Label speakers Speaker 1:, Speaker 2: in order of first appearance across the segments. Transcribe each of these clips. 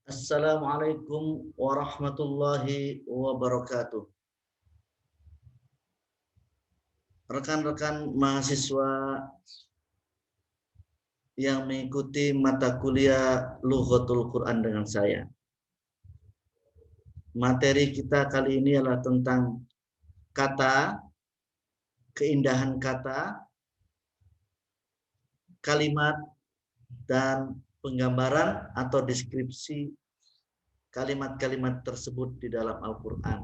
Speaker 1: Assalamualaikum warahmatullahi wabarakatuh. Rekan-rekan mahasiswa yang mengikuti mata kuliah Lughatul Quran dengan saya. Materi kita kali ini adalah tentang kata, keindahan kata, kalimat, dan penggambaran atau deskripsi kalimat-kalimat tersebut di dalam Al-Quran.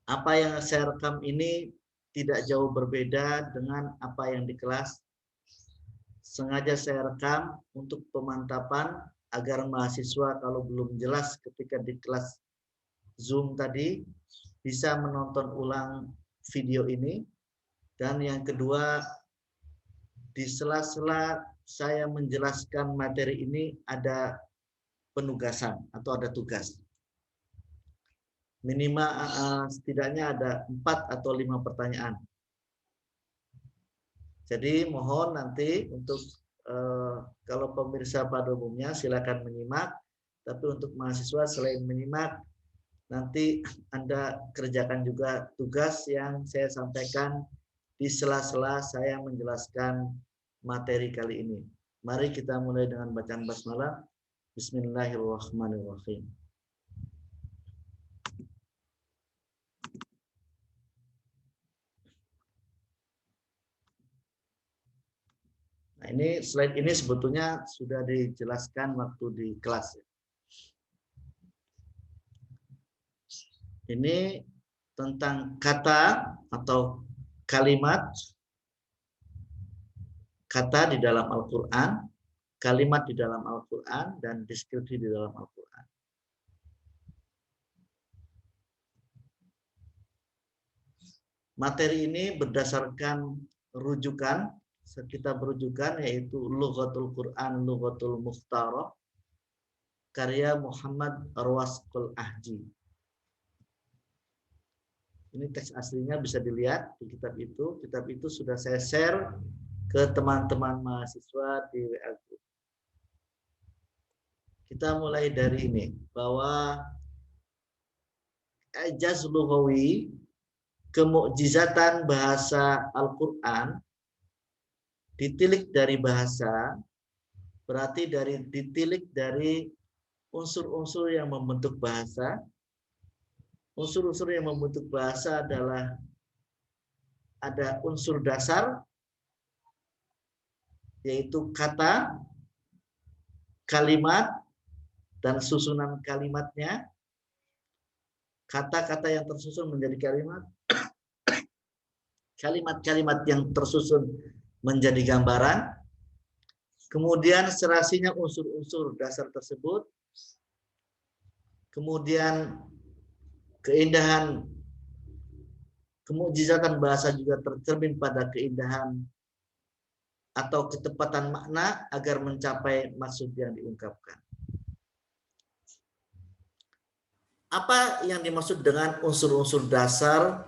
Speaker 1: Apa yang saya rekam ini tidak jauh berbeda dengan apa yang di kelas. Sengaja saya rekam untuk pemantapan agar mahasiswa kalau belum jelas ketika di kelas Zoom tadi bisa menonton ulang video ini. Dan yang kedua, di sela-sela saya menjelaskan materi ini ada penugasan atau ada tugas. Minimal setidaknya ada 4 atau 5 pertanyaan. Jadi mohon nanti untuk kalau pemirsa pada umumnya silakan menyimak, tapi untuk mahasiswa selain menyimak, nanti Anda kerjakan juga tugas yang saya sampaikan di sela-sela saya menjelaskan materi kali ini. Mari kita mulai dengan bacaan basmalah. Bismillahirrahmanirrahim. Nah, ini slide ini sebetulnya sudah dijelaskan waktu di kelas. Ini tentang kata atau kalimat, kata di dalam Al-Quran, kalimat di dalam Al-Quran, dan deskripsi di dalam Al-Quran. Materi ini berdasarkan rujukan, kita berujukan yaitu Lughatul Quran, Lughatul Mukhtarah, karya Muhammad Arwasqul Ahji. Ini teks aslinya bisa dilihat di kitab itu. Kitab itu sudah saya share ke teman-teman mahasiswa di WA Group. Kita mulai dari ini, bahwa ijaz lughawi, kemukjizatan bahasa Al-Quran, ditilik dari bahasa, berarti ditilik dari unsur-unsur yang membentuk bahasa. Unsur-unsur yang membentuk bahasa adalah ada unsur dasar, yaitu kata, kalimat, dan susunan kalimatnya. Kata-kata yang tersusun menjadi kalimat, kalimat-kalimat yang tersusun menjadi gambaran, kemudian serasinya unsur-unsur dasar tersebut, kemudian keindahan, kemukjizatan bahasa juga tercermin pada keindahan atau ketepatan makna agar mencapai maksud yang diungkapkan. Apa yang dimaksud dengan unsur-unsur dasar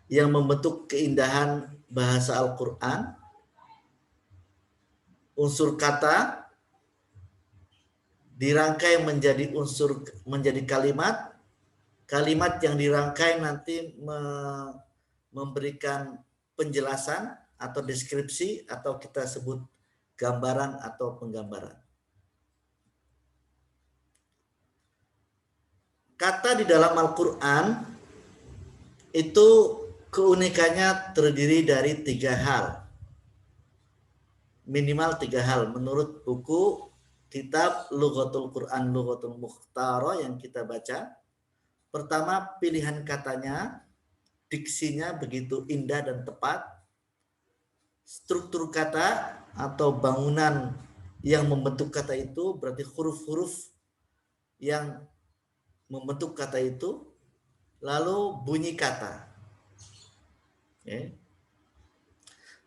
Speaker 1: yang membentuk keindahan bahasa Al-Quran? Unsur kata dirangkai menjadi menjadi kalimat. Kalimat yang dirangkai nanti memberikan penjelasan atau deskripsi atau kita sebut gambaran atau penggambaran. Kata di dalam Al-Quran itu keunikannya terdiri dari 3 hal. Minimal 3 hal menurut buku kitab Lughatul Quran, Lughatul Mukhtarah yang kita baca. Pertama, pilihan katanya, diksinya begitu indah dan tepat. Struktur kata atau bangunan yang membentuk kata itu berarti huruf-huruf yang membentuk kata itu. Lalu bunyi kata.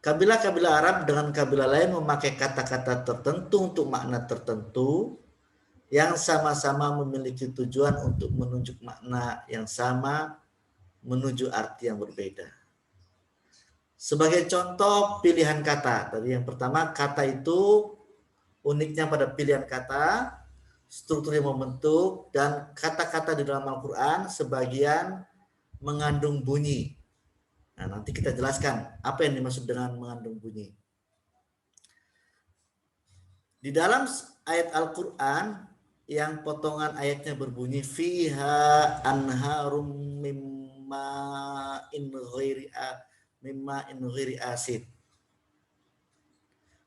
Speaker 1: Kabilah-kabilah Arab dengan kabilah lain memakai kata-kata tertentu untuk makna tertentu yang sama-sama memiliki tujuan untuk menunjuk makna yang sama menuju arti yang berbeda. Sebagai contoh pilihan kata, tadi yang pertama, kata itu uniknya pada pilihan kata, struktur yang membentuk, dan kata-kata di dalam Al-Quran sebagian mengandung bunyi. Nah, nanti kita jelaskan apa yang dimaksud dengan mengandung bunyi. Di dalam ayat Al-Quran yang potongan ayatnya berbunyi fiha anharum mimma in ghairi asid.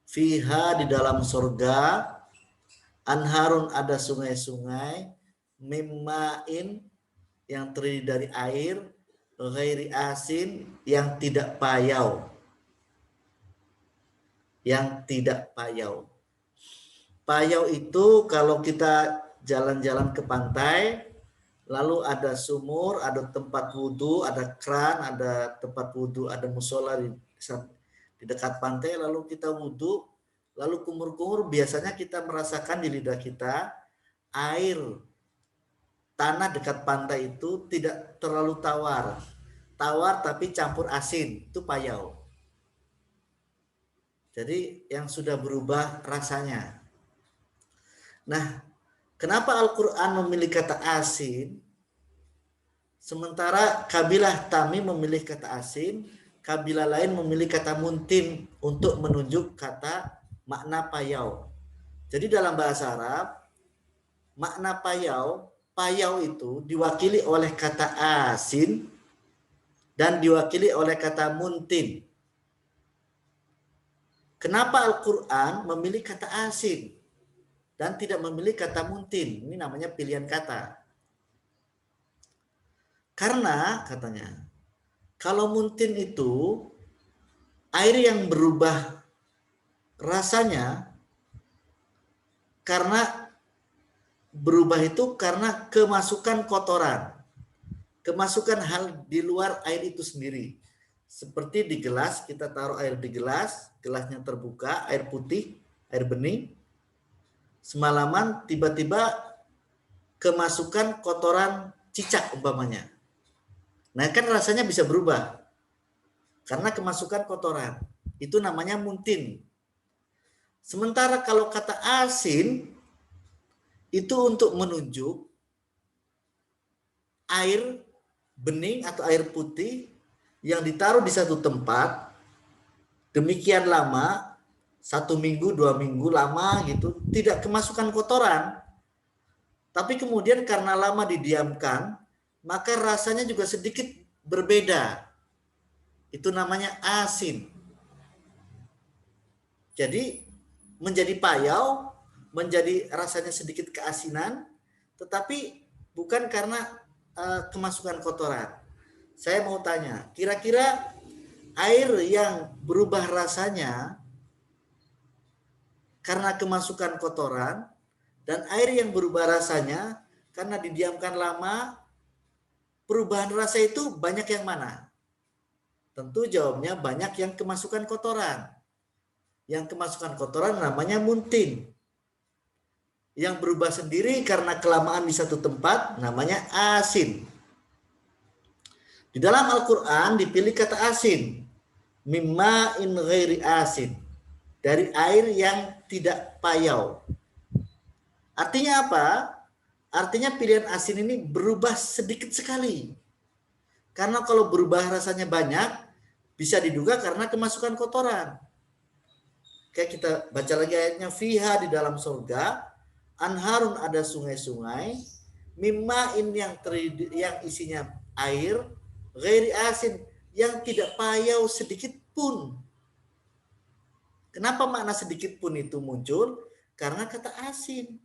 Speaker 1: Fiha di dalam surga, anharun ada sungai-sungai, mimmain yang terdiri dari air, ghairi asin yang tidak payau. Yang tidak payau. Payau itu kalau kita jalan-jalan ke pantai, lalu ada sumur, ada tempat wudhu, ada kran, ada tempat wudhu, ada musola di dekat pantai, lalu kita wudhu, lalu kumur-kumur, biasanya kita merasakan di lidah kita air tanah dekat pantai itu tidak terlalu tawar. Tawar tapi campur asin, itu payau. Jadi yang sudah berubah rasanya. Nah, kenapa Al-Quran memilih kata asin, sementara kabilah Tamim memilih kata asin, kabilah lain memilih kata muntin untuk menunjuk kata makna payau. Jadi dalam bahasa Arab, makna payau, payau itu diwakili oleh kata asin dan diwakili oleh kata muntin. Kenapa Al-Quran memilih kata asin dan tidak memilih kata muntin? Ini namanya pilihan kata. Karena katanya, kalau muntin itu air yang berubah rasanya karena berubah itu karena kemasukan kotoran. Kemasukan hal di luar air itu sendiri. Seperti di gelas, kita taruh air di gelas, gelasnya terbuka, air putih, air bening. Semalaman tiba-tiba kemasukan kotoran cicak umpamanya. Nah kan rasanya bisa berubah karena kemasukan kotoran. Itu namanya muntin. Sementara kalau kata asin itu untuk menunjuk air bening atau air putih yang ditaruh di satu tempat demikian lama, 1 minggu, 2 minggu lama gitu, tidak kemasukan kotoran. Tapi kemudian karena lama didiamkan, maka rasanya juga sedikit berbeda. Itu namanya asin. Jadi menjadi payau, menjadi rasanya sedikit keasinan, tetapi bukan karena kemasukan kotoran. Saya mau tanya, kira-kira air yang berubah rasanya karena kemasukan kotoran dan air yang berubah rasanya karena didiamkan lama, perubahan rasa itu banyak yang mana? Tentu jawabnya banyak yang kemasukan kotoran. Yang kemasukan kotoran namanya muntin. Yang berubah sendiri karena kelamaan di satu tempat namanya asin. Di dalam Al-Quran dipilih kata asin. Mimma in ghairi asin. Dari air yang tidak payau. Artinya apa? Artinya pilihan asin ini berubah sedikit sekali. Karena kalau berubah rasanya banyak, bisa diduga karena kemasukan kotoran. Kayak kita baca lagi ayatnya, fiha di dalam surga, anharun ada sungai-sungai, mimmain yang isinya air, ghairi asin yang tidak payau sedikit pun. Kenapa makna sedikit pun itu muncul? Karena kata asin.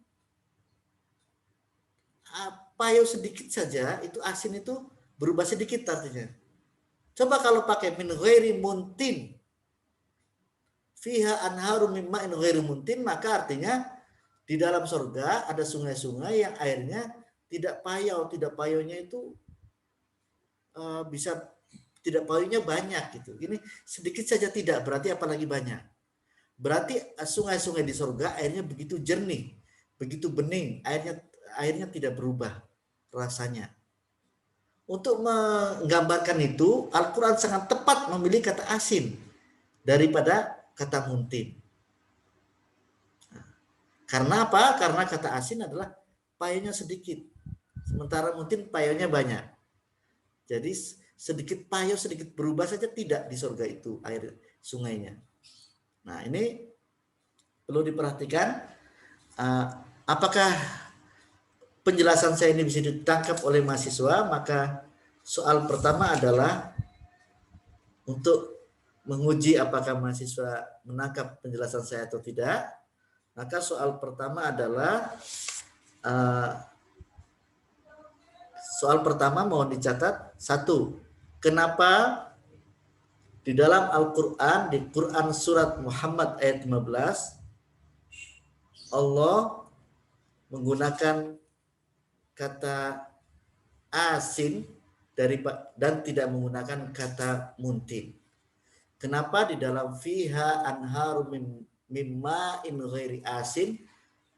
Speaker 1: Payau sedikit saja, itu asin itu berubah sedikit artinya. Coba kalau pakai min ghairi muntin, fiha anharum min ma'in ghairi muntin, maka artinya di dalam surga ada sungai-sungai yang airnya tidak payau. Tidak payaunya itu bisa tidak payaunya banyak gitu. Ini sedikit saja tidak, berarti apalagi banyak. Berarti sungai-sungai di surga airnya begitu jernih, begitu bening, airnya tidak berubah rasanya. Untuk menggambarkan itu, Al-Quran sangat tepat memilih kata asin daripada kata muntin. Karena apa? Karena kata asin adalah payahnya sedikit, sementara mungkin payahnya banyak. Jadi sedikit payah, sedikit berubah saja tidak di surga itu air sungainya. Nah, ini perlu diperhatikan. Apakah penjelasan saya ini bisa ditangkap oleh mahasiswa? Maka soal pertama adalah untuk menguji apakah mahasiswa menangkap penjelasan saya atau tidak. Maka soal pertama adalah soal pertama mohon dicatat. 1. Kenapa di dalam Al-Quran, di Quran surat Muhammad ayat 15, Allah menggunakan kata asin dan tidak menggunakan kata muntin. Kenapa di dalam fiha anharu mimma in ghairi asin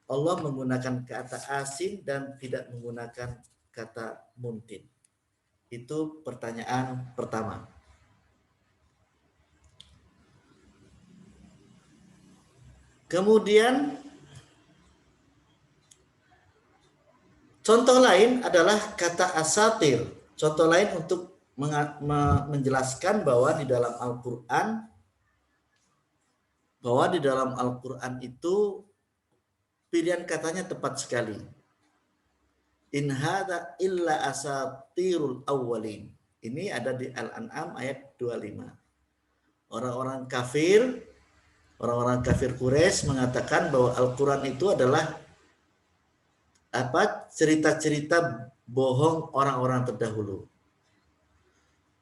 Speaker 1: Allah menggunakan kata asin dan tidak menggunakan kata muntin? Itu pertanyaan pertama. Kemudian contoh lain adalah kata asatir. Contoh lain untuk menjelaskan bahwa di dalam Al-Quran itu pilihan katanya tepat sekali. In hadza illa asatirul awwalin. Ini ada di Al-An'am ayat 25. Orang-orang kafir Quraisy mengatakan bahwa Al-Quran itu adalah cerita-cerita bohong orang-orang terdahulu.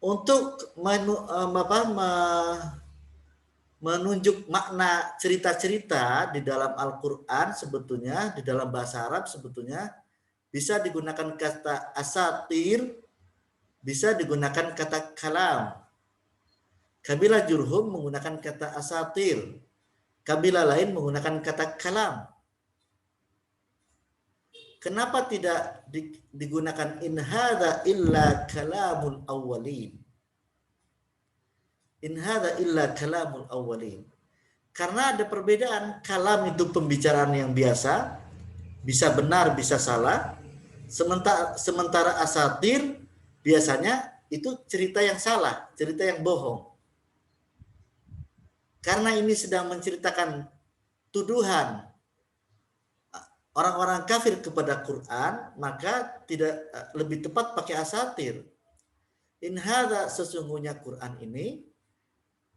Speaker 1: Untuk menunjuk makna cerita-cerita di dalam Al-Quran, sebetulnya di dalam bahasa Arab sebetulnya bisa digunakan kata asatir, bisa digunakan kata kalam. Kabilah Jurhum menggunakan kata asatir, kabilah lain menggunakan kata kalam. Kenapa tidak digunakan in hadza illa kalamul awwalin? In hadza illa kalamul awwalin. Karena ada perbedaan. Kalam itu pembicaraan yang biasa, bisa benar, bisa salah. Sementara asatir biasanya itu cerita yang salah, cerita yang bohong. Karena ini sedang menceritakan tuduhan orang-orang kafir kepada Quran, maka tidak lebih tepat pakai asatir. In hadza, sesungguhnya Quran ini,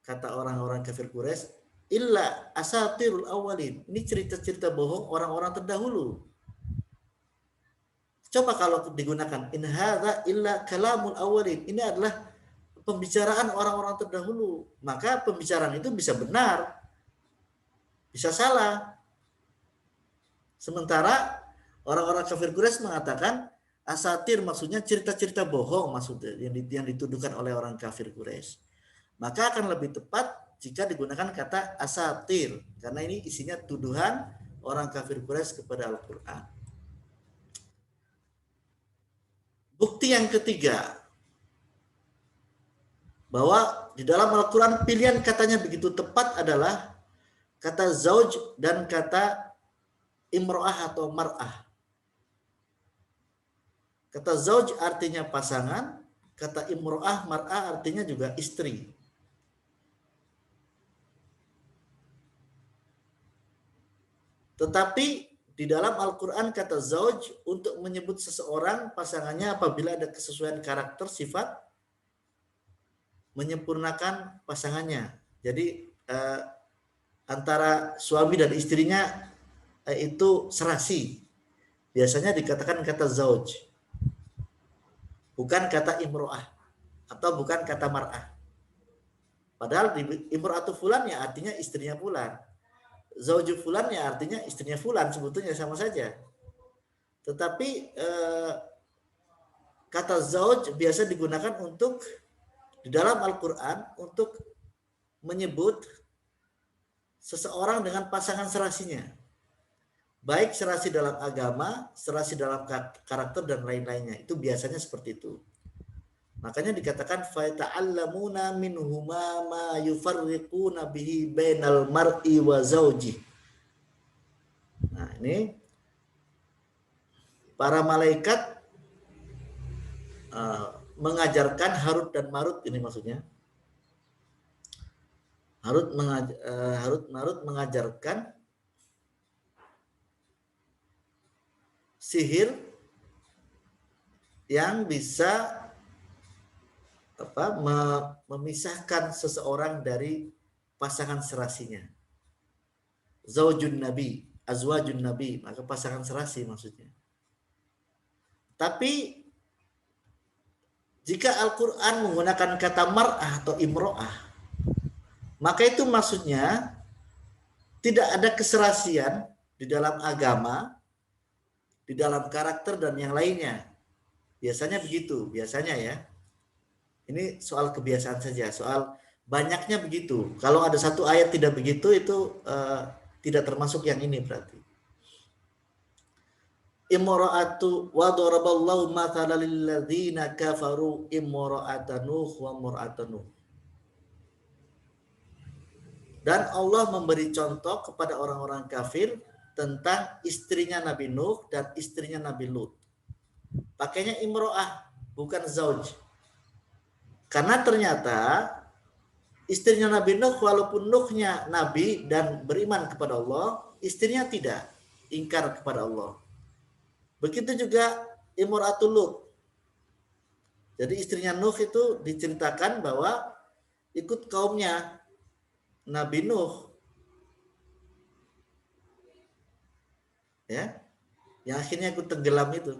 Speaker 1: kata orang-orang kafir Quraisy, illa asatirul awalin. Ini cerita-cerita bohong orang-orang terdahulu. Coba kalau digunakan in hadza illa kalamul awalin. Ini adalah pembicaraan orang-orang terdahulu. Maka pembicaraan itu bisa benar, bisa salah. Sementara orang-orang kafir Quraisy mengatakan asatir maksudnya cerita-cerita bohong, maksudnya yang dituduhkan oleh orang kafir Quraisy. Maka akan lebih tepat jika digunakan kata asatir, karena ini isinya tuduhan orang kafir Quraisy kepada Al-Quran. Bukti yang ketiga, bahwa di dalam Al-Quran pilihan katanya begitu tepat adalah kata zauj dan kata imro'ah atau mar'ah. Kata zauj artinya pasangan, kata imro'ah, mar'ah artinya juga istri. Tetapi di dalam Al-Quran kata zauj untuk menyebut seseorang pasangannya apabila ada kesesuaian karakter, sifat, menyempurnakan pasangannya. Jadi antara suami dan istrinya itu serasi. Biasanya dikatakan kata zauj. Bukan kata imro'ah atau bukan kata mar'ah. Padahal imro'atu fulan ya artinya istrinya fulan. Zauju fulan ya artinya istrinya fulan, sebetulnya sama saja. Tetapi kata zauj biasa digunakan untuk di dalam Al-Quran untuk menyebut seseorang dengan pasangan serasinya. Baik serasi dalam agama, serasi dalam karakter dan lain-lainnya. Itu biasanya seperti itu. Makanya dikatakan fata'allamuna minhuma ma yufarriquna bihi bainal mar'i wa zauji. Nah, ini, para malaikat mengajarkan Harut dan Marut, ini maksudnya. Harut Marut mengajarkan sihir yang bisa memisahkan seseorang dari pasangan serasinya. Zaujun Nabi, azwajun Nabi, maka pasangan serasi maksudnya. Tapi jika Al-Quran menggunakan kata mar'ah atau imro'ah, maka itu maksudnya tidak ada keserasian di dalam agama, di dalam karakter dan yang lainnya. Biasanya begitu, biasanya ya. Ini soal kebiasaan saja, soal banyaknya begitu. Kalau ada satu ayat tidak begitu, itu tidak termasuk yang ini berarti. Imra'atu wa daraballahu mathalan lil ladzina kafaru imra'atan Nuh wa imra'atan Nuh. Dan Allah memberi contoh kepada orang-orang kafir tentang istrinya Nabi Nuh dan istrinya Nabi Lut. Pakainya imro'ah, bukan zauj. Karena ternyata istrinya Nabi Nuh, walaupun Nuhnya Nabi dan beriman kepada Allah, istrinya tidak, ingkar kepada Allah. Begitu juga imro'atul Lut. Jadi istrinya Nuh itu diceritakan bahwa ikut kaumnya Nabi Nuh, ya, yang akhirnya ikut tenggelam itu.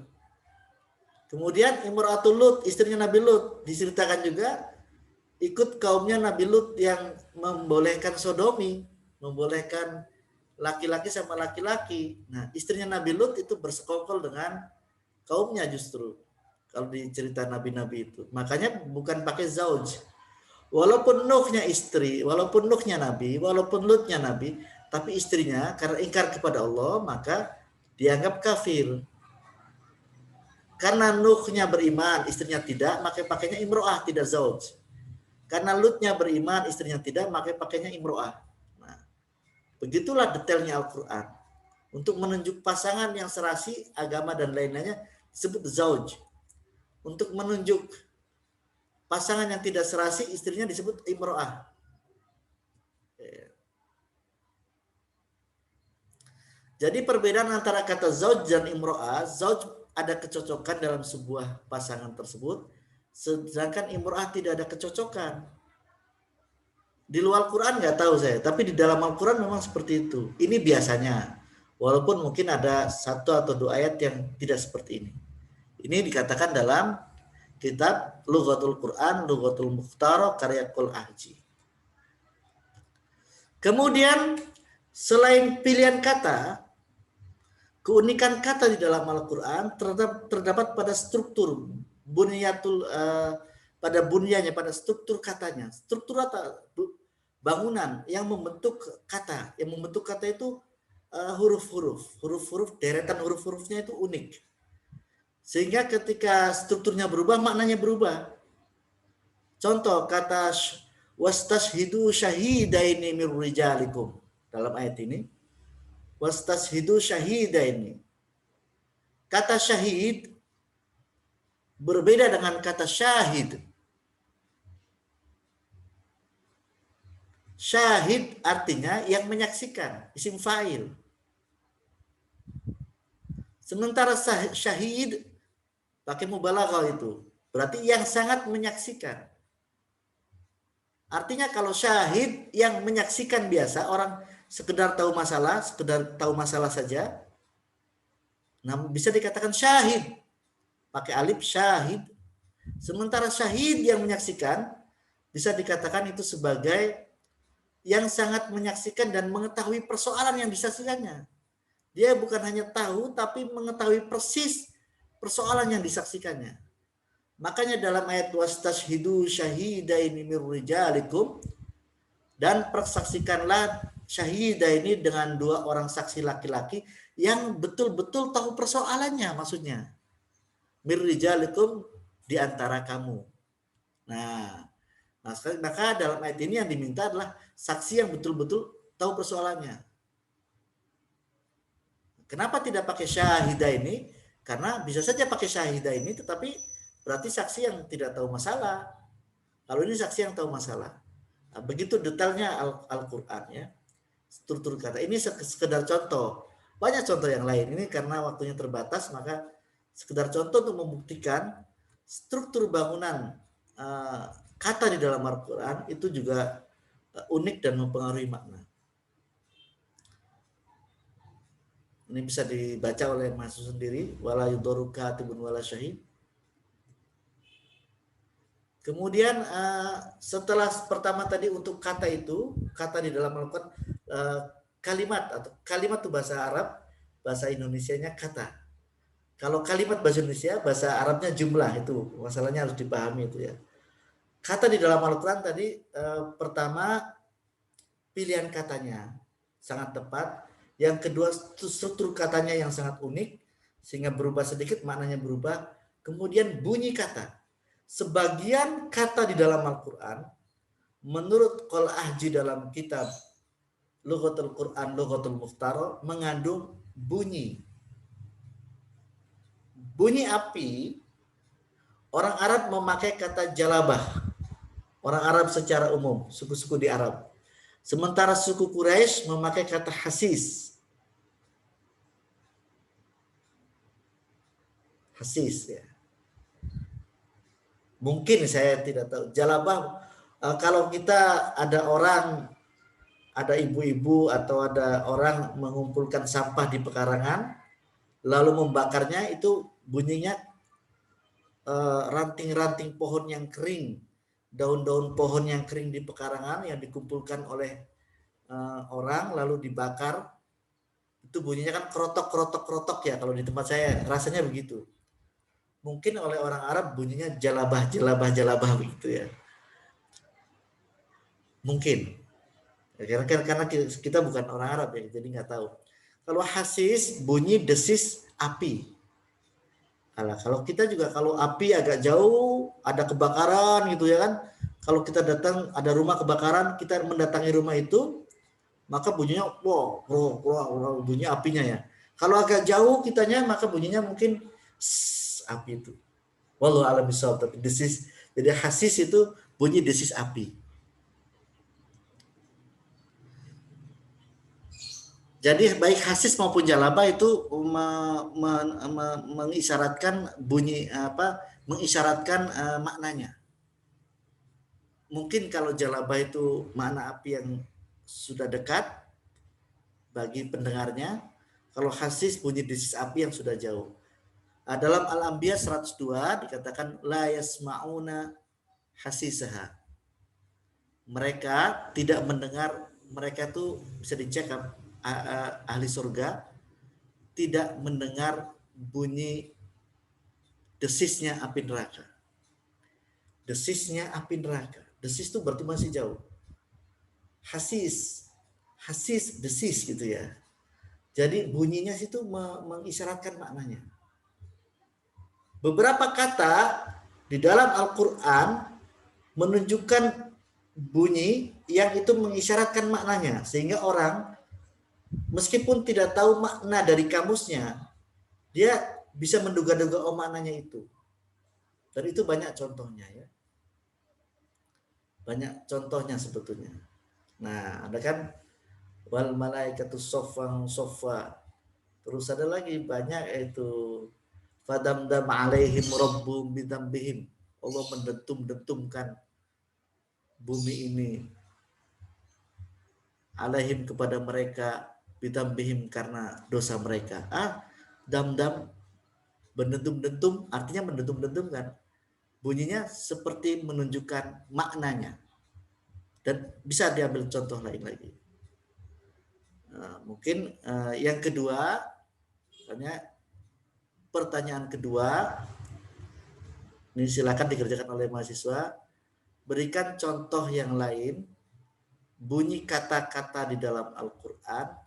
Speaker 1: Kemudian imro'atul Lut, istrinya Nabi Lut, diceritakan juga ikut kaumnya Nabi Lut yang membolehkan sodomi, membolehkan laki-laki sama laki-laki. Nah, istrinya Nabi Lut itu bersekongkol dengan kaumnya justru. Kalau dicerita nabi-nabi itu. Makanya bukan pakai zauj. Walaupun Nuhnya istri, walaupun Nuhnya nabi, walaupun Lutnya nabi, tapi istrinya karena ingkar kepada Allah, maka dianggap kafir. Karena Nuhnya beriman, istrinya tidak, maka pakainya imro'ah, tidak zauj. Karena Lutnya beriman, istrinya tidak, maka pakainya imro'ah. Nah, begitulah detailnya Al-Quran. Untuk menunjuk pasangan yang serasi, agama dan lain-lainnya disebut zauj. Untuk menunjuk pasangan yang tidak serasi, istrinya disebut imro'ah. Jadi perbedaan antara kata zauj dan imro'ah, zauj ada kecocokan dalam sebuah pasangan tersebut, sedangkan imro'ah tidak ada kecocokan. Di luar Quran nggak tahu saya, tapi di dalam Al-Quran memang seperti itu. Ini biasanya, walaupun mungkin ada satu atau dua ayat yang tidak seperti ini. Ini dikatakan dalam kitab Lughatul Quran, Lughatul Mukhtar, karya Qul Ahji. Kemudian selain pilihan kata, keunikan kata di dalam Al-Quran terdapat pada struktur bunyatul, pada bunyanya, pada struktur katanya. Struktur atau bangunan yang membentuk kata. Yang membentuk kata itu huruf-huruf, deretan huruf-hurufnya itu unik. Sehingga ketika strukturnya berubah, maknanya berubah. Contoh kata wastashhidu syahidaini mir rijalikum dalam ayat ini. Wastashhidu syahidaini. Kata syahid berbeda dengan kata syahid. Syahid artinya yang menyaksikan, isim fa'il. Sementara syahid pakai mubalaghah itu, berarti yang sangat menyaksikan. Artinya kalau syahid yang menyaksikan biasa, orang sekedar tahu masalah saja, nah bisa dikatakan syahid, pakai alif syahid. Sementara syahid yang menyaksikan bisa dikatakan itu sebagai yang sangat menyaksikan dan mengetahui persoalan yang disaksikannya. Dia bukan hanya tahu, tapi mengetahui persis persoalan yang disaksikannya. Makanya dalam ayat wastashhidu syahidaini mir rijalikum, dan persaksikanlah syahidaini dengan dua orang saksi laki-laki yang betul-betul tahu persoalannya, maksudnya. Mir rijalikum, di antara kamu. Nah, maka dalam ayat ini yang diminta adalah saksi yang betul-betul tahu persoalannya. Kenapa tidak pakai syahidah ini? Karena bisa saja pakai syahidah ini, tetapi berarti saksi yang tidak tahu masalah. Kalau ini saksi yang tahu masalah. Nah, begitu detailnya Al-Quran ya. Struktur kata. Ini sekedar contoh. Banyak contoh yang lain. Ini karena waktunya terbatas, maka sekedar contoh untuk membuktikan struktur bangunan kata di dalam Al-Quran itu juga unik dan mempengaruhi makna. Ini bisa dibaca oleh mahasiswa sendiri. Wala yudoru katibun wala syahid. Kemudian setelah pertama tadi untuk kata itu, kata di dalam Al-Quran, kalimat atau kalimat itu bahasa Arab, bahasa Indonesianya kata. Kalau kalimat bahasa Indonesia, bahasa Arabnya jumlah, itu masalahnya harus dipahami itu ya. Kata di dalam Al-Quran tadi pertama pilihan katanya sangat tepat. Yang kedua struktur katanya yang sangat unik sehingga berubah sedikit maknanya berubah. Kemudian bunyi kata. Sebagian kata di dalam Al-Quran menurut Qol Ahji dalam kitab Lughatul Quran Lughatul Mukhtar mengandung bunyi. Bunyi api, orang Arab memakai kata jalabah. Orang Arab secara umum, suku-suku di Arab. Sementara suku Quraisy memakai kata hasis. Hasis ya. Mungkin saya tidak tahu. Jalabah kalau kita ada orang, ada ibu-ibu atau ada orang mengumpulkan sampah di pekarangan lalu membakarnya, itu bunyinya ranting-ranting pohon yang kering, daun-daun pohon yang kering di pekarangan yang dikumpulkan oleh orang lalu dibakar, itu bunyinya kan krotok ya, kalau di tempat saya rasanya begitu. Mungkin oleh orang Arab bunyinya jalabah begitu ya. Mungkin. Karena kita bukan orang Arab ya, jadi nggak tahu. Kalau hasis bunyi desis api. Kalau kita juga kalau api agak jauh, ada kebakaran gitu ya kan. Kalau kita datang ada rumah kebakaran, kita mendatangi rumah itu, maka bunyinya wow, bunyi apinya ya. Kalau agak jauh kitanya, maka bunyinya mungkin api itu. Wallahu a'lam bishawab. Tapi desis, jadi hasis itu bunyi desis api. Jadi baik hasis maupun jalabah itu mengisyaratkan bunyi mengisyaratkan maknanya. Mungkin kalau jalabah itu makna api yang sudah dekat bagi pendengarnya, kalau hasis bunyi desis api yang sudah jauh. Dalam Al-Anbiya 102 dikatakan la yasma'una hasisaha. Mereka tidak mendengar, mereka tuh bisa dicek ahli surga tidak mendengar bunyi desisnya api neraka. Desisnya api neraka. Desis itu berarti masih jauh. Hasis, desis gitu ya. Jadi bunyinya situ mengisyaratkan maknanya. Beberapa kata di dalam Al-Quran menunjukkan bunyi yang itu mengisyaratkan maknanya, sehingga orang meskipun tidak tahu makna dari kamusnya, dia bisa menduga-duga maknanya itu. Dan itu banyak contohnya ya. Banyak contohnya sebetulnya. Nah, ada kan wal malaikatu soffan soffa. Terus ada lagi banyak, yaitu fadamdam alaihim rabbum bidambihim. Allah mendentum-dentumkan bumi ini alaihim kepada mereka bidambihim karena dosa mereka. Dam-dam mendentum-dentum artinya mendentum-dentumkan. Bunyinya seperti menunjukkan maknanya. Dan bisa diambil contoh lain lagi. Mungkin yang kedua, pertanyaan kedua, ini silakan dikerjakan oleh mahasiswa. Berikan contoh yang lain, bunyi kata-kata di dalam Al-Quran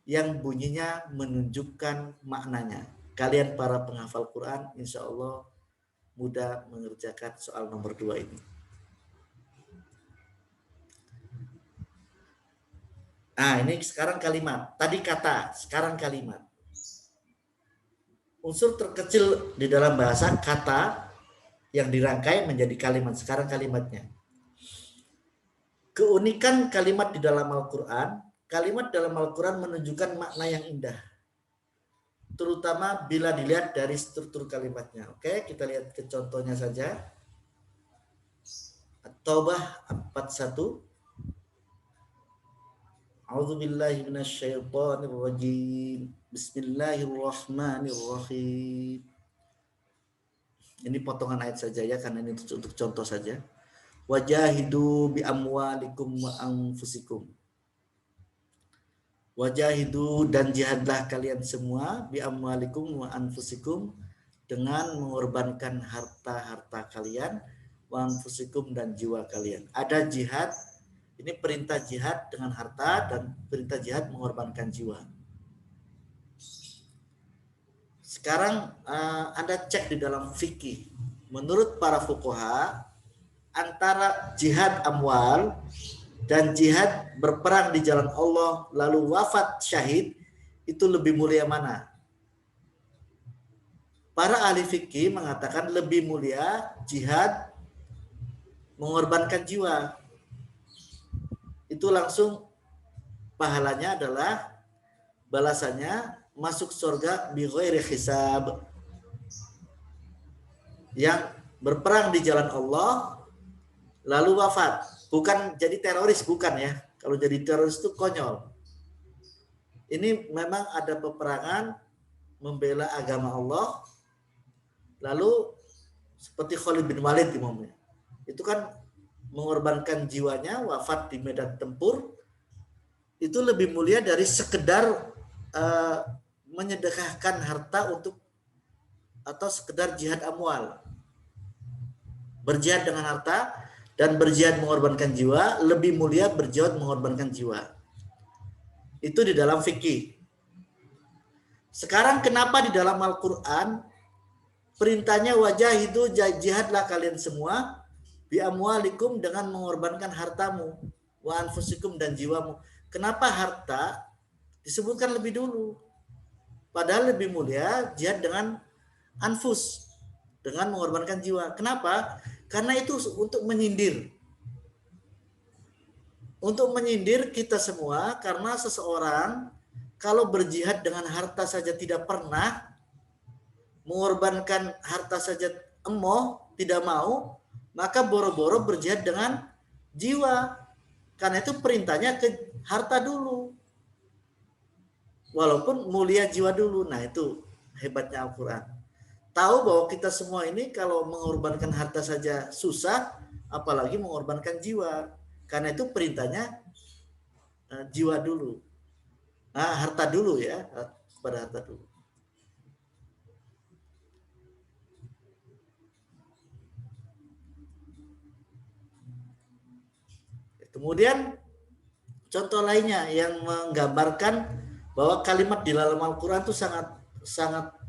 Speaker 1: yang bunyinya menunjukkan maknanya. Kalian para penghafal Quran, insya Allah mudah mengerjakan soal nomor 2 ini. Nah, ini sekarang kalimat. Tadi kata, sekarang kalimat. unsur terkecil di dalam bahasa kata yang dirangkai menjadi kalimat. Sekarang kalimatnya. Keunikan kalimat di dalam Al-Quran, kalimat dalam Al-Quran menunjukkan makna yang indah. Terutama bila dilihat dari struktur kalimatnya. Oke, kita lihat ke contohnya saja. At-Taubah 41. A'udzubillahi minasyaitonirrajim. Bismillahirrahmanirrahim. Ini potongan ayat saja ya, karena ini untuk contoh saja. Wajahidu bi amwalikum wa anfusikum. Wajahidu, dan jihadlah kalian semua bi amwalikum wa anfusikum, dengan mengorbankan harta-harta kalian, wa anfusikum, dan jiwa kalian. Ada jihad, ini perintah jihad dengan harta dan perintah jihad mengorbankan jiwa. Sekarang Anda cek di dalam fikih. Menurut para fuqaha, antara jihad amwal dan jihad berperang di jalan Allah lalu wafat syahid, itu lebih mulia mana? Para ahli fikih mengatakan lebih mulia jihad mengorbankan jiwa. Itu langsung pahalanya adalah balasannya masuk surga bi ghairi hisab. Yang berperang di jalan Allah lalu wafat, bukan jadi teroris, bukan ya. Kalau jadi teroris itu konyol. Ini memang ada peperangan membela agama Allah, lalu seperti Khalid bin Walid umumnya, itu kan mengorbankan jiwanya, wafat di medan tempur, itu lebih mulia dari sekedar menyedekahkan harta untuk atau sekedar jihad amwal. Berjihad dengan harta dan berjihad mengorbankan jiwa lebih mulia berjihad mengorbankan jiwa. Itu di dalam fikih. Sekarang kenapa di dalam Al-Quran perintahnya wajahidu, jihadlah kalian semua bi amwalikum, dengan mengorbankan hartamu, wa anfusikum, dan jiwamu. Kenapa harta disebutkan lebih dulu? Padahal lebih mulia jihad dengan anfus, dengan mengorbankan jiwa. Kenapa? Karena itu untuk menyindir. Untuk menyindir kita semua, karena seseorang kalau berjihad dengan harta saja tidak pernah, mengorbankan harta saja emoh, tidak mau, maka boro-boro berjihad dengan jiwa. Karena itu perintahnya ke harta dulu. Walaupun mulia jiwa dulu. Nah, itu hebatnya Al-Quran. Tahu bahwa kita semua ini kalau mengorbankan harta saja susah, apalagi mengorbankan jiwa. Karena itu perintahnya jiwa dulu. Nah, harta dulu ya, pada harta dulu. Kemudian contoh lainnya yang menggambarkan bahwa kalimat di dalam Al-Quran itu sangat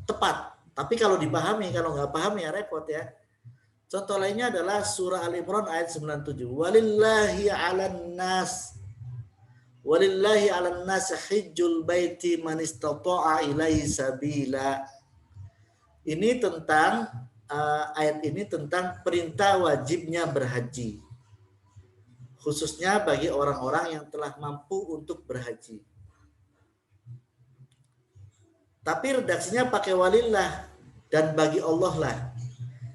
Speaker 1: tepat. Tapi kalau dipahami, kalau nggak paham ya repot ya. Contoh lainnya adalah surah Al-Imran ayat 97. Walillahi 'alan nas hijjul baiti man istata'a ilaihi sabila. Ini tentang ayat ini tentang perintah wajibnya berhaji. Khususnya bagi orang-orang yang telah mampu untuk berhaji. Tapi redaksinya pakai walillah, dan bagi Allah lah.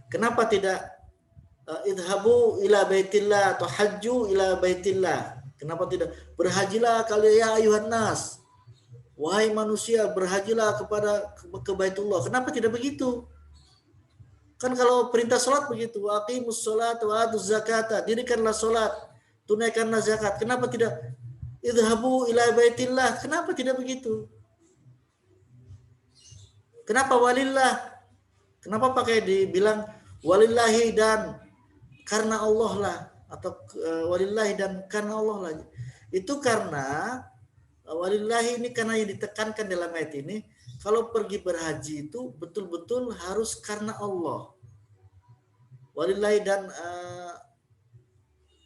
Speaker 1: Kenapa tidak idhabu ila baitillah atau hajju ila baitillah? Kenapa tidak berhajilah kalian ya ayuhan nas? Wahai manusia, berhajilah ke Baitullah. Kenapa tidak begitu? Kan kalau perintah salat begitu, aqimus shalat wa atuz zakata, dirikanlah salat, tunaikanlah zakat. Kenapa tidak idhabu ila baitillah? Kenapa tidak begitu? Kenapa walillah? Kenapa pakai dibilang walillahi dan karena Allah lah, atau walillahi dan karena Allah lah? Itu karena walillahi ini karena yang ditekankan dalam ayat ini, kalau pergi berhaji itu betul-betul harus karena Allah. Walillahi dan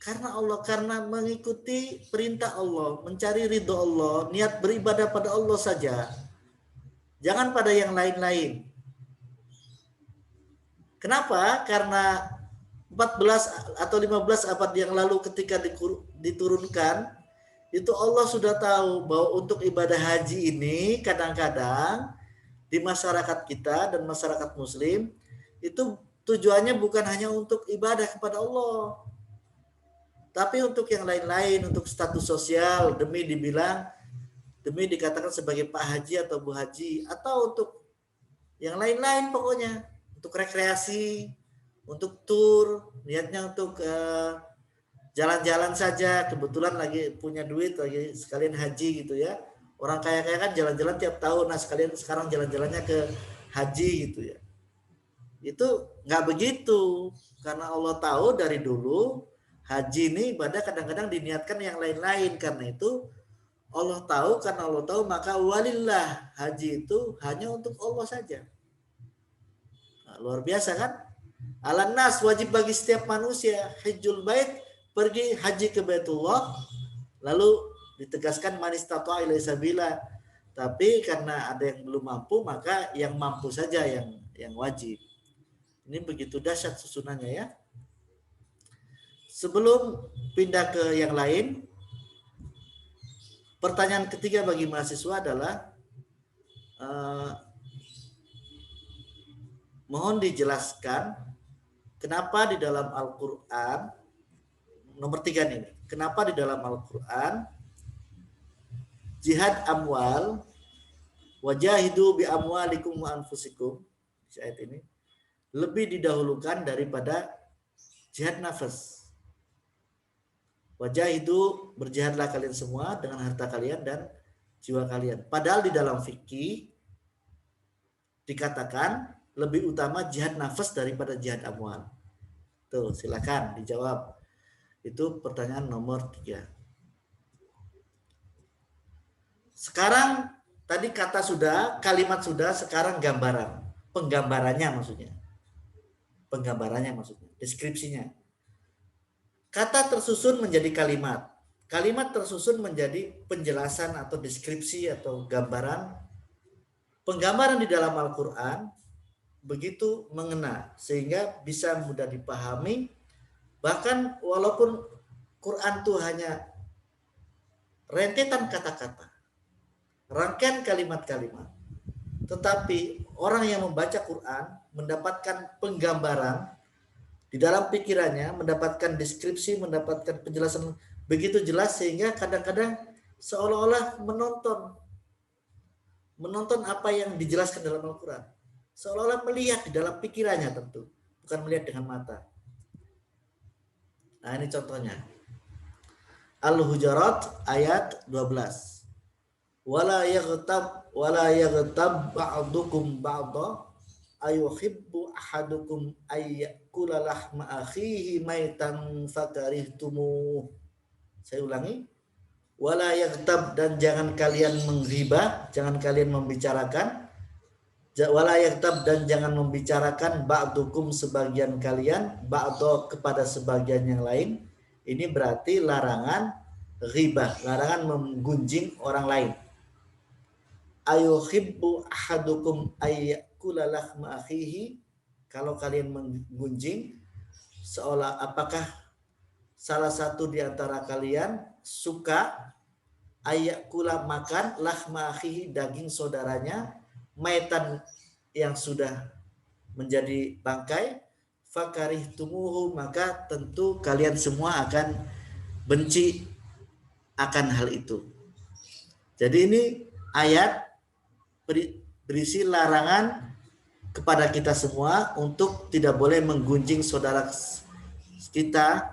Speaker 1: karena Allah, karena mengikuti perintah Allah, mencari ridho Allah, niat beribadah pada Allah saja. Jangan pada yang lain-lain. Kenapa? Karena 14 atau 15 abad yang lalu ketika diturunkan, itu Allah sudah tahu bahwa untuk ibadah haji ini kadang-kadang di masyarakat kita dan masyarakat muslim itu tujuannya bukan hanya untuk ibadah kepada Allah, tapi untuk yang lain-lain, untuk status sosial, demi dikatakan sebagai Pak Haji atau Bu Haji, atau untuk yang lain-lain pokoknya, untuk rekreasi, untuk tur, niatnya untuk jalan-jalan saja, kebetulan lagi punya duit, lagi sekalian haji gitu ya. Orang kaya-kaya kan jalan-jalan tiap tahun, nah sekalian sekarang jalan-jalannya ke haji gitu ya. Itu nggak begitu, karena Allah tahu dari dulu haji ini ibadah kadang-kadang diniatkan yang lain-lain, karena itu Allah tahu, karena Allah tahu maka walillah, haji itu hanya untuk Allah saja. Nah, luar biasa kan? Alan nas, wajib bagi setiap manusia hajjul bait, pergi haji ke Baitullah. Lalu ditegaskan man istata'a ilaihi sabila. Tapi karena ada yang belum mampu, maka yang mampu saja yang wajib. Ini begitu dahsyat susunannya ya. Sebelum pindah ke yang lain, pertanyaan ketiga bagi mahasiswa adalah mohon dijelaskan kenapa di dalam Al-Quran, nomor 3 nih, kenapa di dalam Al-Quran jihad amwal, wajahidu bi amwalikum wa anfusikum, ayat ini lebih didahulukan daripada jihad nafas. Wajahidu, berjihadlah kalian semua dengan harta kalian dan jiwa kalian. Padahal di dalam fikih dikatakan lebih utama jihad nafas daripada jihad amwal. Tuh, silakan dijawab. Itu pertanyaan nomor 3. Sekarang tadi kata sudah, kalimat sudah, sekarang gambaran. Penggambarannya maksudnya. Deskripsinya. Kata tersusun menjadi kalimat. Kalimat tersusun menjadi penjelasan atau deskripsi atau gambaran. Penggambaran di dalam Al-Quran begitu mengena sehingga bisa mudah dipahami. Bahkan walaupun Quran itu hanya rentetan kata-kata, rangkaian kalimat-kalimat, tetapi orang yang membaca Quran mendapatkan penggambaran di dalam pikirannya, mendapatkan deskripsi, mendapatkan penjelasan begitu jelas sehingga kadang-kadang seolah-olah menonton apa yang dijelaskan dalam Al-Quran. Seolah-olah melihat di dalam pikirannya tentu, bukan melihat dengan mata. Nah, ini contohnya. Al-Hujurat ayat 12. Wala yaghtab ba'dukum ba'dha ayuhibbu ahadukum ayyakula lahma akhihi maitan fakarihtumu. Saya ulangi. Wala yaghtab, dan jangan kalian menghibah, jangan kalian membicarakan. Wala yaghtab, dan jangan membicarakan ba'dukum sebagian kalian ba'dha kepada sebagian yang lain. Ini berarti larangan ghibah, larangan menggunjing orang lain. Ayuhibbu ahadukum ayyakula lahma akhihi, kalau kalian menggunjing, seolah apakah salah satu di antara kalian suka ayyakula makan lahma akhihi, daging saudaranya, maitan yang sudah menjadi bangkai, fakarihtumuhu, maka tentu kalian semua akan benci akan hal itu. Jadi ini ayat berisi larangan kepada kita semua untuk tidak boleh menggunjing saudara kita,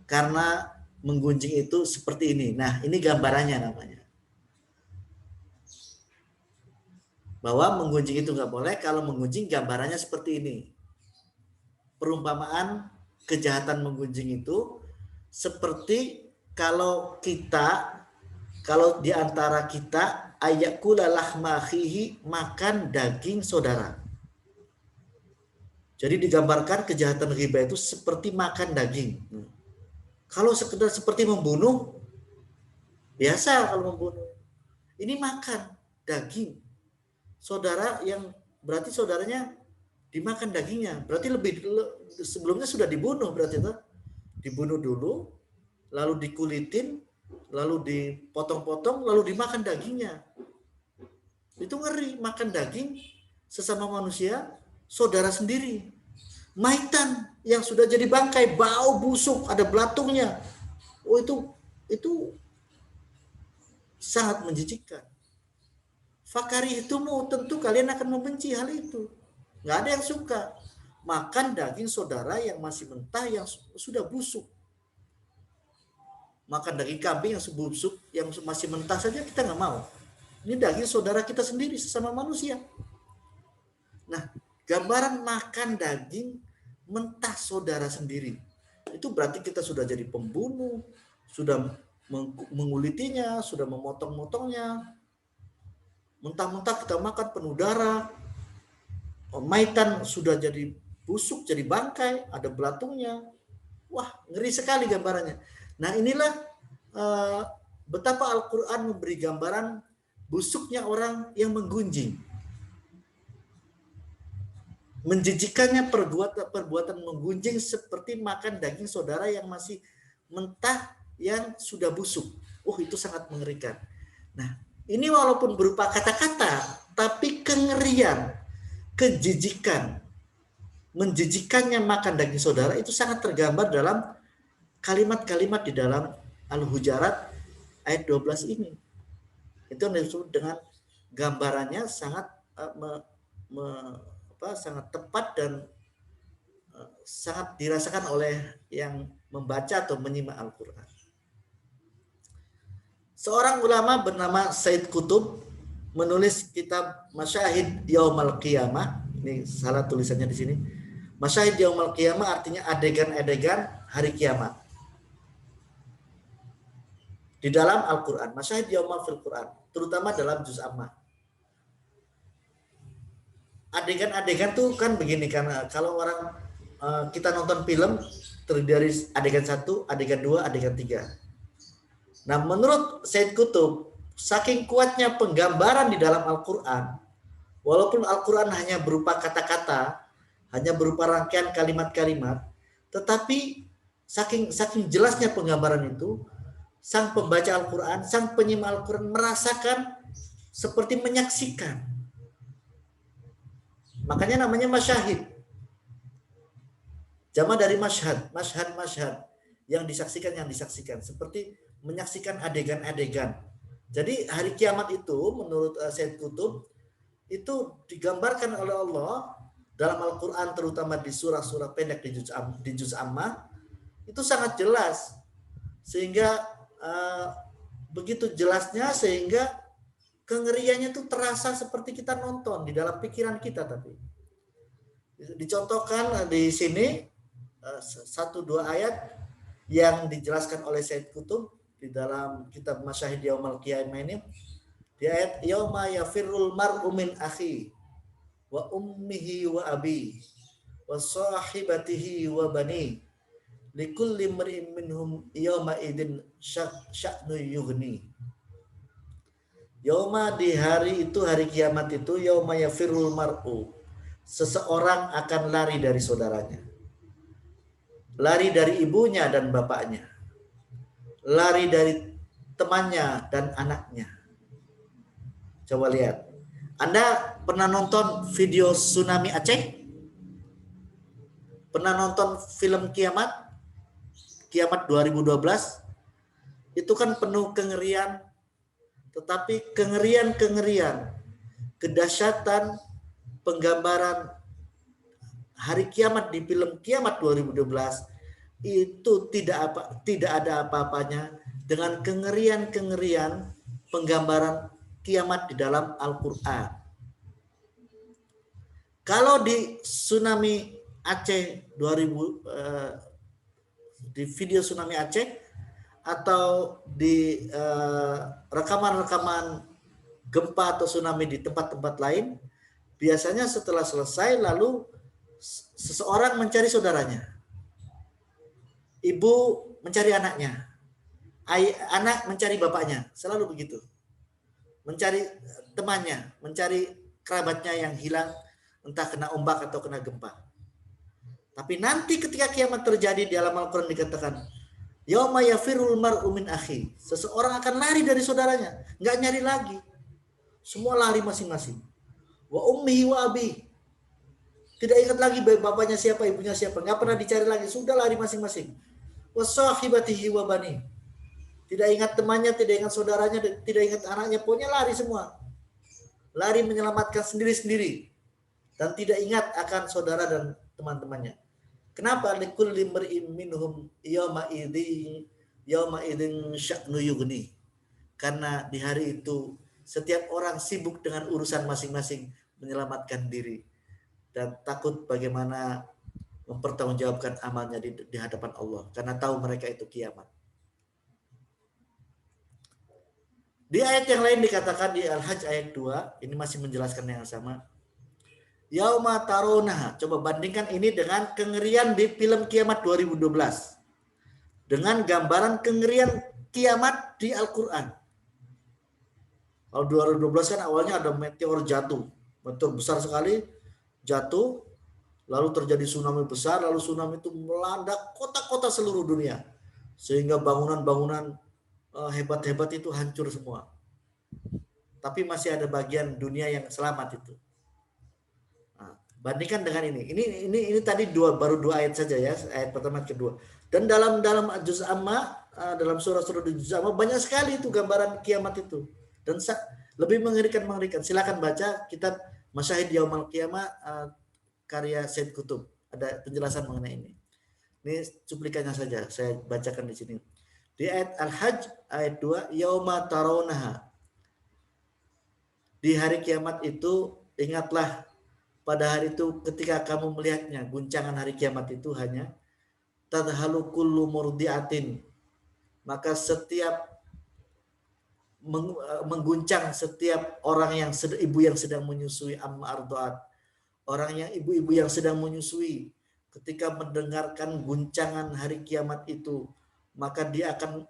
Speaker 1: karena menggunjing itu seperti ini. Nah, ini gambarannya namanya. Bahwa menggunjing itu nggak boleh, kalau menggunjing gambarannya seperti ini. Perumpamaan kejahatan menggunjing itu seperti kalau di antara kita ayakula lahma akhihi, makan daging saudara. Jadi digambarkan kejahatan ghibah itu seperti makan daging. Kalau sekedar seperti membunuh, biasa kalau membunuh. Ini makan daging saudara yang berarti saudaranya dimakan dagingnya. Berarti sebelumnya sudah dibunuh, berarti itu dibunuh dulu, lalu dikulitin, lalu dipotong-potong, lalu dimakan dagingnya. Itu ngeri, makan daging sesama manusia, saudara sendiri. Maitan yang sudah jadi bangkai, bau busuk, ada belatungnya. Oh, itu sangat menjijikkan. Fakari itu tentu kalian akan membenci hal itu. Nggak ada yang suka makan daging saudara yang masih mentah, yang sudah busuk. Makan daging kambing yang busuk, yang masih mentah saja kita nggak mau. Ini daging saudara kita sendiri, sesama manusia. Nah, gambaran makan daging mentah saudara sendiri, itu berarti kita sudah jadi pembunuh, sudah mengulitinya, sudah memotong-motongnya. Mentah-mentah kita makan penuh darah. Maitan sudah jadi busuk, jadi bangkai, ada belatungnya. Wah, ngeri sekali gambarannya. Nah, inilah betapa Al-Quran memberi gambaran busuknya orang yang menggunjing. Menjijikannya perbuatan menggunjing seperti makan daging saudara yang masih mentah, yang sudah busuk. Oh, itu sangat mengerikan. Nah, ini walaupun berupa kata-kata, tapi kengerian, kejijikan, menjijikannya makan daging saudara itu sangat tergambar dalam kalimat-kalimat di dalam Al-Hujarat ayat 12 ini. Itu yang disebut dengan gambarannya sangat sangat tepat dan sangat dirasakan oleh yang membaca atau menyimak Al-Quran. Seorang ulama bernama Said Qutb menulis kitab Masyahid Yaumal Qiyamah. Ini salah tulisannya di sini. Masyahid Yaumal Qiyamah artinya adegan-adegan hari kiamat. Di dalam Al-Quran, Masyahid Yaumal fil Quran, terutama dalam juz Ammah. Adegan-adegan tuh kan begini, karena kalau orang kita nonton film terdiri dari adegan 1, adegan 2, adegan 3. Nah, menurut Said Qutb, saking kuatnya penggambaran di dalam Al-Quran, walaupun Al-Quran hanya berupa kata-kata, hanya berupa rangkaian kalimat-kalimat, tetapi saking jelasnya penggambaran itu, sang pembaca Al-Quran, sang penyimak Al-Quran merasakan seperti menyaksikan. Makanya namanya masyahid. Jama dari masyhad, masyhad, yang disaksikan, seperti menyaksikan adegan-adegan. Jadi hari kiamat itu menurut Said Qutb itu digambarkan oleh Allah dalam Al-Quran, terutama di surah-surah pendek di juz Ammah, itu sangat jelas, sehingga begitu jelasnya sehingga kengeriannya itu terasa seperti kita nonton di dalam pikiran kita. Tapi dicontohkan di sini 1-2 ayat yang dijelaskan oleh Said Qutb di dalam kitab Masyahid Yaumal Qiyamah ini. Di ayat yauma yafirrul mar'u min akhi wa ummihi wa abi wa sahibatihi wa bani likulli mar'in minhum yauma idin sya'nu yughni. Yauma, di hari itu, hari kiamat itu, yauma yafirrul mar'u, seseorang akan lari dari saudaranya, lari dari ibunya dan bapaknya, lari dari temannya dan anaknya. Coba lihat. Anda pernah nonton video tsunami Aceh? Pernah nonton film Kiamat? Kiamat 2012? Itu kan penuh kengerian. Tetapi kengerian, kedahsyatan penggambaran hari kiamat di film Kiamat 2012 itu tidak ada apa-apanya dengan kengerian penggambaran kiamat di dalam Al-Quran. Kalau di tsunami Aceh 2000, di video tsunami Aceh atau di rekaman-rekaman gempa atau tsunami di tempat-tempat lain, biasanya setelah selesai lalu seseorang mencari saudaranya, ibu mencari anaknya, anak mencari bapaknya, selalu begitu. Mencari temannya, mencari kerabatnya yang hilang, entah kena ombak atau kena gempa. Tapi nanti ketika kiamat terjadi, di dalam Al-Quran dikatakan, yauma yafirul mar'u min akhi. Seseorang akan lari dari saudaranya, nggak nyari lagi. Semua lari masing-masing. Wa ummihi wa abi. Tidak ingat lagi bapaknya siapa, ibunya siapa, nggak pernah dicari lagi, sudah lari masing-masing. Wa sahibatihi wa bani. Tidak ingat temannya, tidak ingat saudaranya, tidak ingat anaknya, pokoknya lari semua. Lari menyelamatkan sendiri-sendiri dan tidak ingat akan saudara dan teman-temannya. Kenapa? Likulli mar'in minhum yawma idzin sya'nu yughni. Karena di hari itu setiap orang sibuk dengan urusan masing-masing, menyelamatkan diri dan takut bagaimana mempertanggungjawabkan amalnya di hadapan Allah, karena tahu mereka itu kiamat. Di ayat yang lain dikatakan di Al-Hajj ayat 2, ini masih menjelaskan yang sama. Yauma taronaha. Coba bandingkan ini dengan kengerian di film Kiamat 2012. Dengan gambaran kengerian kiamat di Al-Quran. Kalau 2012 kan awalnya ada meteor jatuh. Meteor besar sekali jatuh. Lalu terjadi tsunami besar. Lalu tsunami itu melanda kota-kota seluruh dunia. Sehingga bangunan-bangunan hebat-hebat itu hancur semua. Tapi masih ada bagian dunia yang selamat itu. Bandingkan dengan ini. Ini tadi baru dua ayat saja ya, ayat pertama kedua. Dan dalam juz amma, dalam surah-surah di juz amma banyak sekali itu gambaran kiamat itu. Dan lebih mengerikan. Silakan baca kitab Masyahid Yaumal Qiyamah karya Said Qutb. Ada penjelasan mengenai ini. Ini cuplikannya saja, saya bacakan di sini. Di ayat Al-Hajj ayat 2, yauma tarawnaha. Di hari kiamat itu ingatlah pada hari itu ketika kamu melihatnya, guncangan hari kiamat itu hanya tadhalu kullu murdiatin. Maka setiap mengguncang setiap orang yang ibu yang sedang menyusui, amma ardaat. Orang yang ibu-ibu yang sedang menyusui ketika mendengarkan guncangan hari kiamat itu, maka dia akan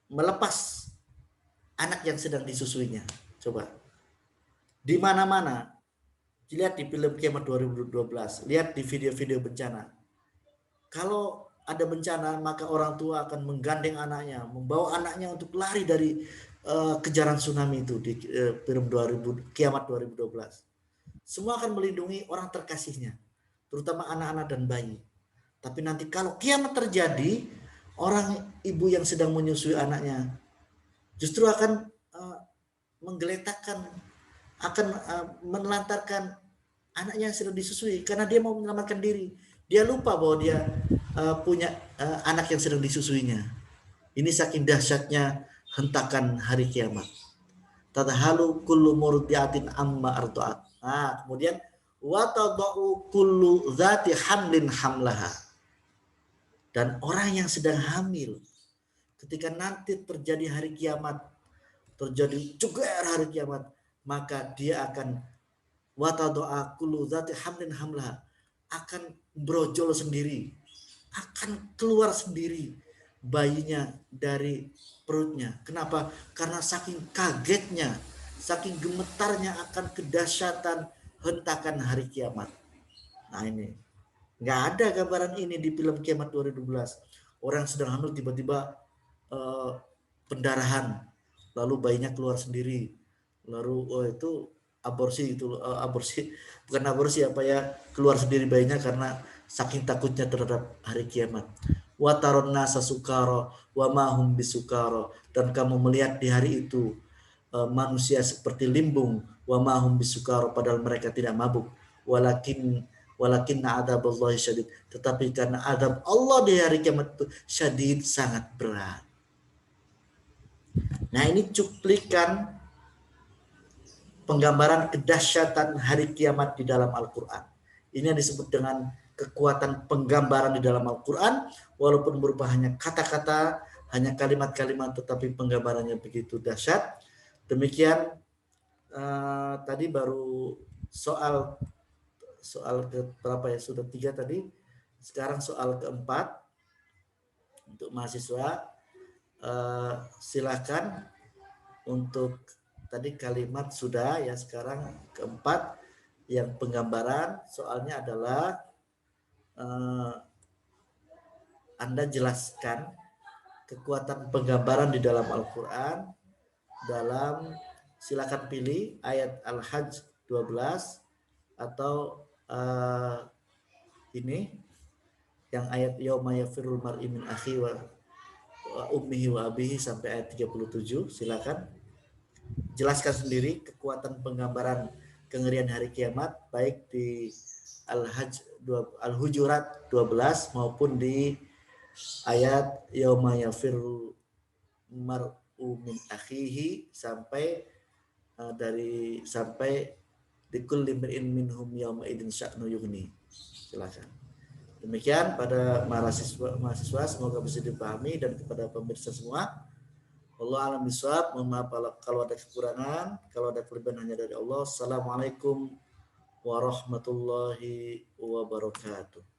Speaker 1: melepas anak yang sedang disusuinya. Coba. Di mana-mana. Lihat di film Kiamat 2012. Lihat di video-video bencana. Kalau ada bencana, maka orang tua akan menggandeng anaknya, membawa anaknya untuk lari dari kejaran tsunami itu di film Kiamat 2012. Semua akan melindungi orang terkasihnya, terutama anak-anak dan bayi. Tapi nanti kalau kiamat terjadi, orang ibu yang sedang menyusui anaknya justru akan menggeletakkan, akan menelantarkan anaknya yang sedang disusui karena dia mau menyelamatkan diri. Dia lupa bahwa dia punya anak yang sedang disusuinya. Ini saking dahsyatnya hentakan hari kiamat. Tadhalu kullu murdiatin amma ardaat. Nah, kemudian wa tadau kullu dzati hamlin hamlaha. Dan orang yang sedang hamil ketika nanti terjadi hari kiamat, terjadi ceger hari kiamat, maka dia akan watadoa kullu dzati hamlin hamlaha, akan brojol sendiri, akan keluar sendiri bayinya dari perutnya. Kenapa? Karena saking kagetnya, saking gemetarnya akan kedahsyatan hentakan hari kiamat. Nah ini nggak ada gambaran ini di film Kiamat 2012. Orang sedang hamil tiba-tiba pendarahan, lalu bayinya keluar sendiri, lalu itu aborsi, bukan aborsi apa ya, keluar sendiri bayinya karena saking takutnya terhadap hari kiamat. Wa taron nasa sukara wa mahum bisukara, dan kamu melihat di hari itu manusia seperti limbung, wa mahum bisukara, padahal mereka tidak mabuk, walakin adzaballahi syadid, tetapi karena adab Allah di hari kiamat itu syadid, sangat berat. Nah, ini cuplikan penggambaran kedahsyatan hari kiamat di dalam Al-Quran. Ini yang disebut dengan kekuatan penggambaran di dalam Al-Quran, walaupun berupa hanya kata-kata, hanya kalimat-kalimat, tetapi penggambarannya begitu dahsyat. Demikian tadi baru soal ke berapa ya, sudah 3 tadi. Sekarang soal keempat untuk mahasiswa. Silakan untuk tadi kalimat sudah ya, sekarang keempat yang penggambaran soalnya adalah Anda jelaskan kekuatan penggambaran di dalam Al-Quran dalam, silakan pilih ayat Al-Hajj 12 atau ini yang ayat yauma yafirul mar'i min akhi wa ummihi wa abihi sampai ayat 37. Silakan jelaskan sendiri kekuatan penggambaran kengerian hari kiamat baik di Al-Hujurat 12 maupun di ayat yauma yafirul mar'u min akhihi sampai sampai likulli imri'in minhum yawma idzin sya'nu yughni. Silakan. Demikian pada mahasiswa semoga bisa dipahami, dan kepada pemirsa semua, Allah alam bisawab. Mohon maaf kalau ada kekurangan, kalau ada kelebihan hanya dari Allah. Assalamualaikum warahmatullahi wabarakatuh.